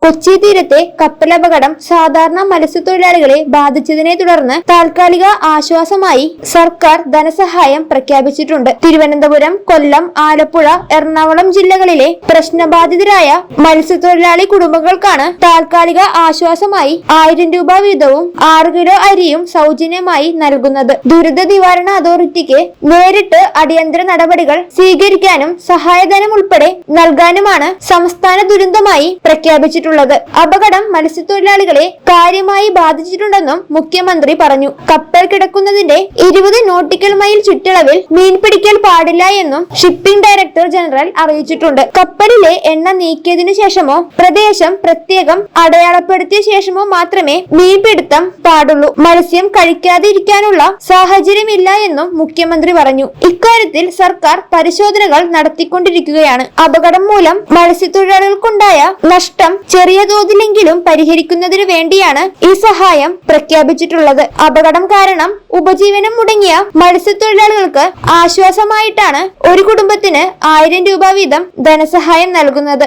കൊച്ചി തീരത്തെ കപ്പലപകടം സാധാരണ മത്സ്യത്തൊഴിലാളികളെ ബാധിച്ചതിനെ തുടർന്ന് താൽക്കാലിക ആശ്വാസമായി സർക്കാർ ധനസഹായം പ്രഖ്യാപിച്ചിട്ടുണ്ട്. തിരുവനന്തപുരം, കൊല്ലം, ആലപ്പുഴ, എറണാകുളം ജില്ലകളിലെ പ്രശ്നബാധിതരായ മത്സ്യത്തൊഴിലാളി കുടുംബങ്ങൾക്കാണ് താൽക്കാലിക ആശ്വാസമായി 1000 രൂപ വീതവും 6 കിലോ അരിയും സൗജന്യമായി നൽകുന്നത്. ദുരിത നിവാരണ അതോറിറ്റിക്ക് നേരിട്ട് അടിയന്തര നടപടികൾ സ്വീകരിക്കാനും സഹായധനം ഉൾപ്പെടെ നൽകാനുമാണ് സംസ്ഥാന ദുരന്തമായി പ്രഖ്യാപിച്ചിട്ടുള്ളത്. അപകടം മത്സ്യത്തൊഴിലാളികളെ കാര്യമായി ബാധിച്ചിട്ടുണ്ടെന്നും മുഖ്യമന്ത്രി പറഞ്ഞു. കപ്പൽ കിടക്കുന്നതിന്റെ 20 നോട്ടിക്കൽ മൈൽ ചുറ്റളവിൽ മീൻപിടിക്കൽ പാടില്ല എന്നും ഷിപ്പിംഗ് ഡയറക്ടർ ജനറൽ അറിയിച്ചിട്ടുണ്ട്. കപ്പലിലെ എണ്ണ നീക്കിയതിനു ശേഷമോ പ്രദേശം പ്രത്യേകം അടയാളപ്പെടുത്തിയ ശേഷമോ മാത്രമേ മീൻപിടുത്തം പാടുള്ളൂ. മത്സ്യം കഴിക്കാതിരിക്കാനുള്ള സാഹചര്യമില്ല എന്നും മുഖ്യമന്ത്രി പറഞ്ഞു. ഇക്കാര്യത്തിൽ സർക്കാർ പരിശോധനകൾ നടത്തിക്കൊണ്ടിരിക്കുകയാണ്. അപകടം മൂലം മത്സ്യത്തൊഴിലാളികൾക്കുണ്ടായ നഷ്ടം ചെറിയ തോതിലെങ്കിലും പരിഹരിക്കുന്നതിനു വേണ്ടിയാണ് ഈ സഹായം പ്രഖ്യാപിച്ചിട്ടുള്ളത്. അപകടം കാരണം ഉപജീവനം മുടങ്ങിയ മത്സ്യത്തൊഴിലാളികൾക്ക് ആശ്വാസമായിട്ടാണ് ഒരു കുടുംബത്തിന് 1000 രൂപ വീതം ധനസഹായം നൽകുന്നത്.